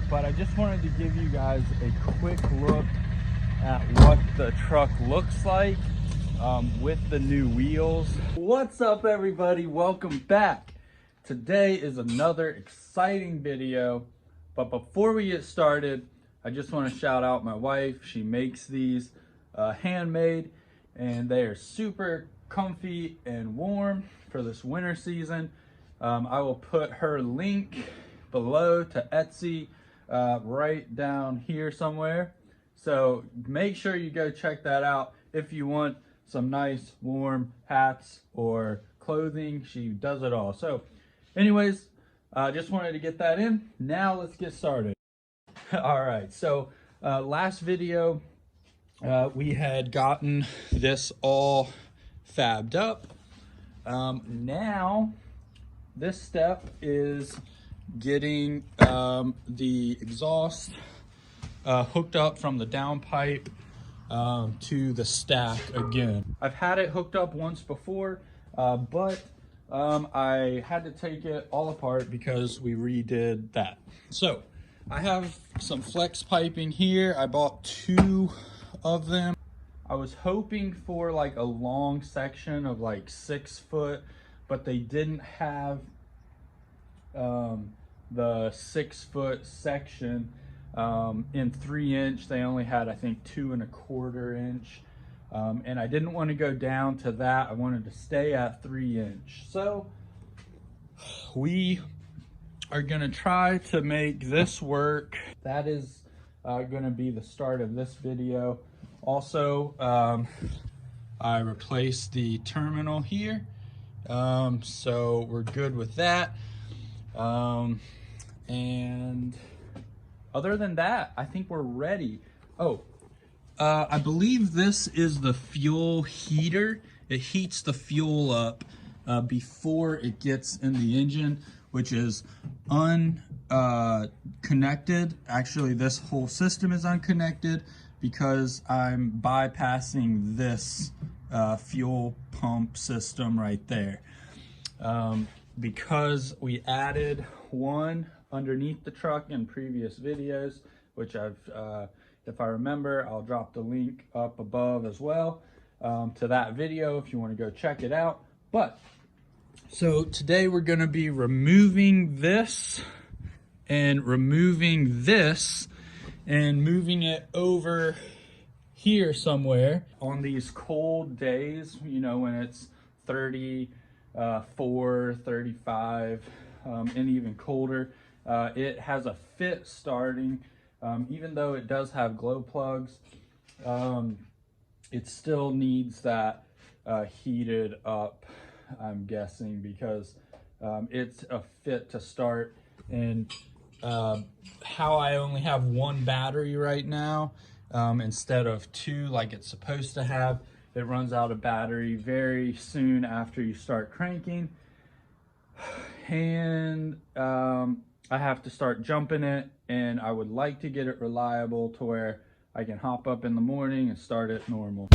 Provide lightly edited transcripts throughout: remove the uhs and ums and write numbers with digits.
but I just wanted to give you guys a quick look at what the truck looks like with the new wheels. What's up, everybody? Welcome back. Today is another exciting video, but before we get started, I just want to shout out my wife. She makes these handmade, and they are super comfy and warm for this winter season. I will put her link below to Etsy right down here somewhere. So make sure you go check that out if you want some nice warm hats or clothing. She does it all. So anyways, just wanted to get that in. Now let's get started. All right, so last video we had gotten this all fabbed up. Now this step is getting the exhaust hooked up from the downpipe to the stack again. I've had it hooked up once before, but I had to take it all apart because we redid that. So I have some flex piping here. I bought 2 of them. I was hoping for like a long section of like 6 foot, but they didn't have the 6 foot section in 3-inch. They only had, I think, 2 1/4 inch. And I didn't want to go down to that. I wanted to stay at 3-inch. So we are gonna try to make this work. That is gonna be the start of this video. Also, I replaced the terminal here. So we're good with that. And other than that, I think we're ready. Oh, I believe this is the fuel heater. It heats the fuel up before it gets in the engine, which is unconnected. Actually, this whole system is unconnected because I'm bypassing this fuel pump system right there. Because we added one underneath the truck in previous videos, which I've, if I remember, I'll drop the link up above as well to that video if you want to go check it out. But so today we're going to be removing this and removing this and moving it over here somewhere. On these cold days, you know, when it's 34, 35, and even colder, it has a fit starting. Even though it does have glow plugs, it still needs that heated up, I'm guessing, because it's a fit to start. And how I only have 1 battery right now instead of 2 like it's supposed to have, it runs out of battery very soon after you start cranking. And I have to start jumping it, and I would like to get it reliable to where I can hop up in the morning and start it normal.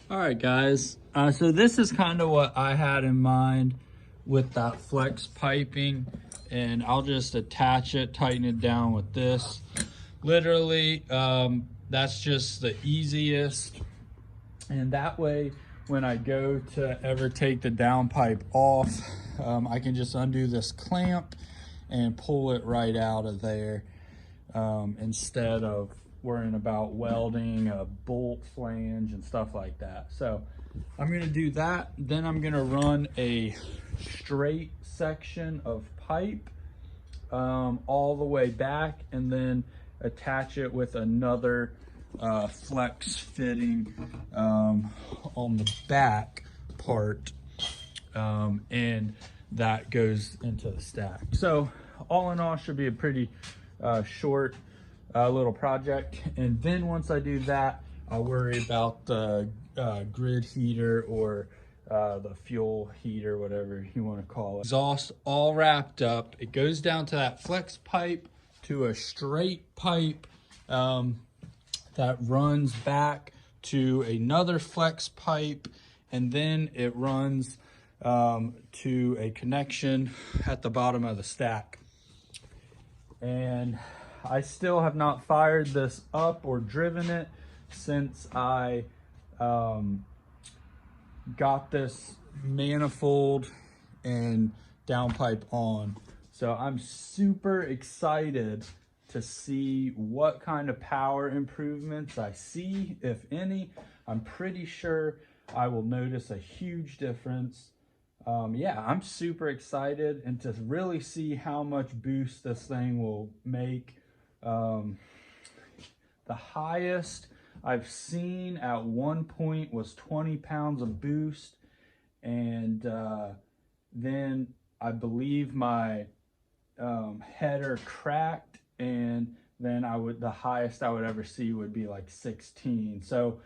All right, guys, so this is kind of what I had in mind with that flex piping, and I'll just attach it, tighten it down with this. Literally, that's just the easiest, and that way when I go to ever take the downpipe off, I can just undo this clamp and pull it right out of there instead of worrying about welding a bolt flange and stuff like that. So I'm going to do that. Then I'm going to run a straight section of pipe all the way back, and then attach it with another flex fitting on the back part, and that goes into the stack. So all in all, should be a pretty short little project. And then once I do that, I'll worry about the grid heater or the fuel heater, whatever you want to call it. Exhaust all wrapped up. It goes down to that flex pipe to a straight pipe that runs back to another flex pipe, and then it runs to a connection at the bottom of the stack. And I still have not fired this up or driven it since I got this manifold and downpipe on. So I'm super excited to see what kind of power improvements I see, if any. I'm pretty sure I will notice a huge difference. Yeah, I'm super excited, and to really see how much boost this thing will make. The highest I've seen at one point was 20 pounds of boost, and then I believe my header cracked, and then the highest I would ever see would be like 16. So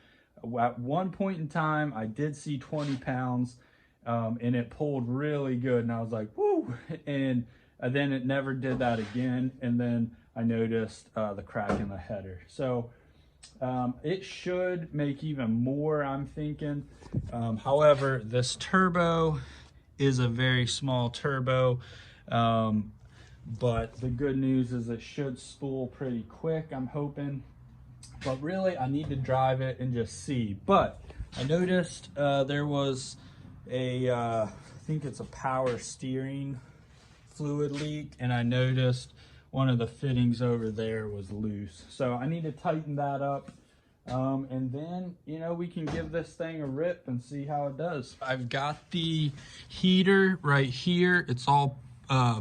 at one point in time I did see 20 pounds, and it pulled really good, and I was like, woo, and then it never did that again, and then I noticed the crack in the header. So it should make even more, I'm thinking. However, this turbo is a very small turbo, but the good news is it should spool pretty quick, I'm hoping. But really, I need to drive it and just see. But I noticed there was I think it's a power steering fluid leak, and I noticed one of the fittings over there was loose. So I need to tighten that up. And then, you know, we can give this thing a rip and see how it does. I've got the heater right here. It's all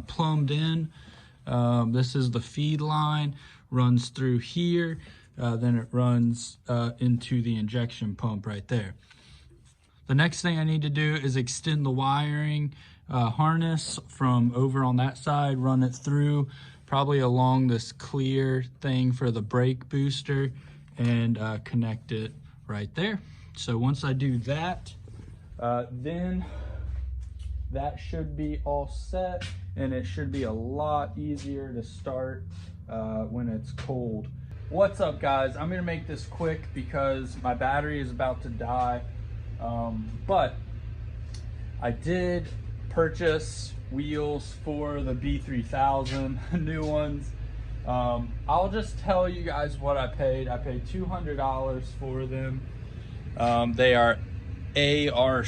plumbed in. This is the feed line, runs through here. Then it runs into the injection pump right there. The next thing I need to do is extend the wiring harness from over on that side, run it through probably along this clear thing for the brake booster, and connect it right there. So once I do that, then that should be all set, and it should be a lot easier to start when it's cold. What's up, guys? I'm gonna make this quick because my battery is about to die, but I did purchase wheels for the B3000, new ones. I'll just tell you guys what I paid. I paid $200 for them. They are ARC,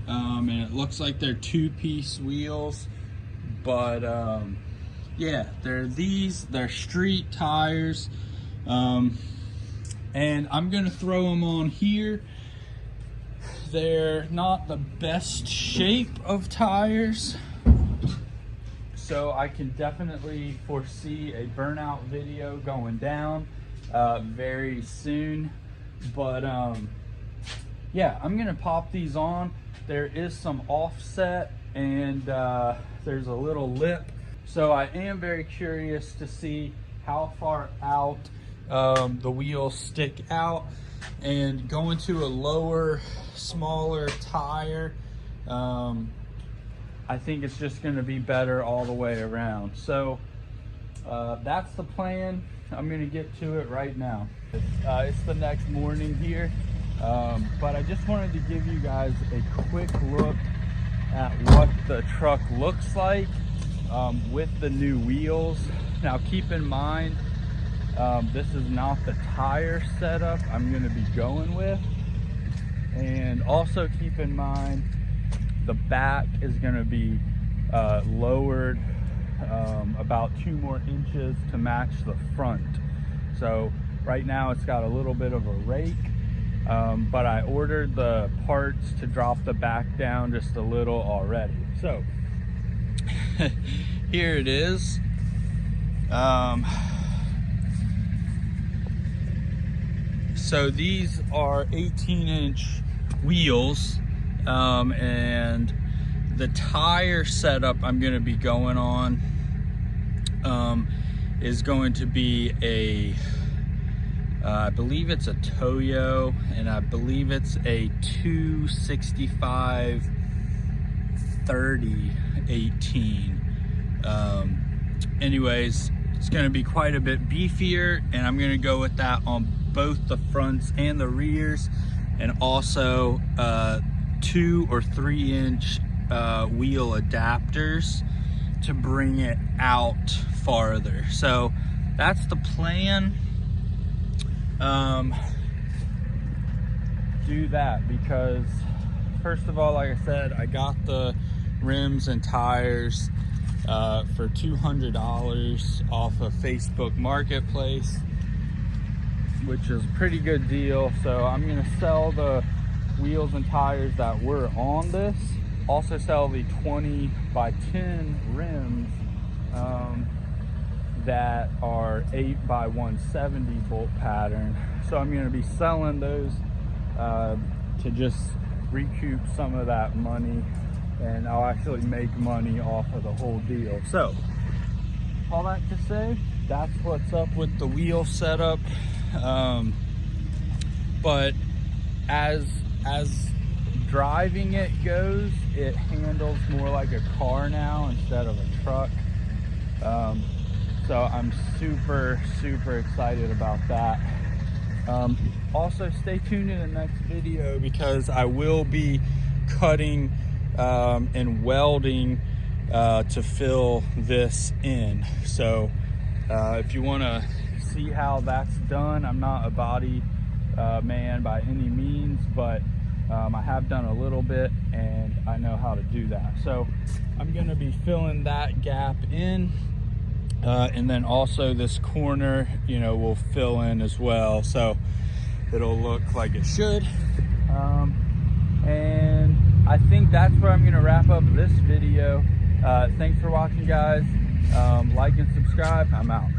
and it looks like they're two-piece wheels, but yeah, they're street tires, and I'm gonna throw them on here. They're not the best shape of tires, so I can definitely foresee a burnout video going down very soon. But yeah, I'm gonna pop these on. There is some offset, and there's a little lip, so I am very curious to see how far out the wheels stick out. And going to a lower, smaller tire, I think it's just going to be better all the way around. So that's the plan. I'm going to get to it right now. It's the next morning here, but I just wanted to give you guys a quick look at what the truck looks like with the new wheels. Now keep in mind, this is not the tire setup I'm going to be going with, and also keep in mind the back is going to be lowered about 2 more inches to match the front. So right now it's got a little bit of a rake, but I ordered the parts to drop the back down just a little already. So here it is. So these are 18-inch wheels, and the tire setup I'm going to be going on is going to be a I believe it's a Toyo, and I believe it's a 265 30 18. Anyways, it's going to be quite a bit beefier, and I'm going to go with that on both the fronts and the rears, and also 2 or 3 inch wheel adapters to bring it out farther. So that's the plan. Do that because, first of all, like I said, I got the rims and tires for $200 off of Facebook Marketplace, which is a pretty good deal. So I'm gonna sell the wheels and tires that were on this, also sell the 20 by 10 rims that are 8 by 170 bolt pattern. So I'm gonna be selling those to just recoup some of that money, and I'll actually make money off of the whole deal. So all that to say, that's what's up with the wheel setup. But as driving it goes, it handles more like a car now instead of a truck. So I'm super excited about that. Also stay tuned in the next video because I will be cutting and welding to fill this in. So if you want to see how that's done, I'm not a body man by any means, but I have done a little bit and I know how to do that. So I'm going to be filling that gap in, and then also this corner, you know, will fill in as well, so it'll look like it should. And I think that's where I'm going to wrap up this video. Thanks for watching, guys. Like and subscribe. I'm out.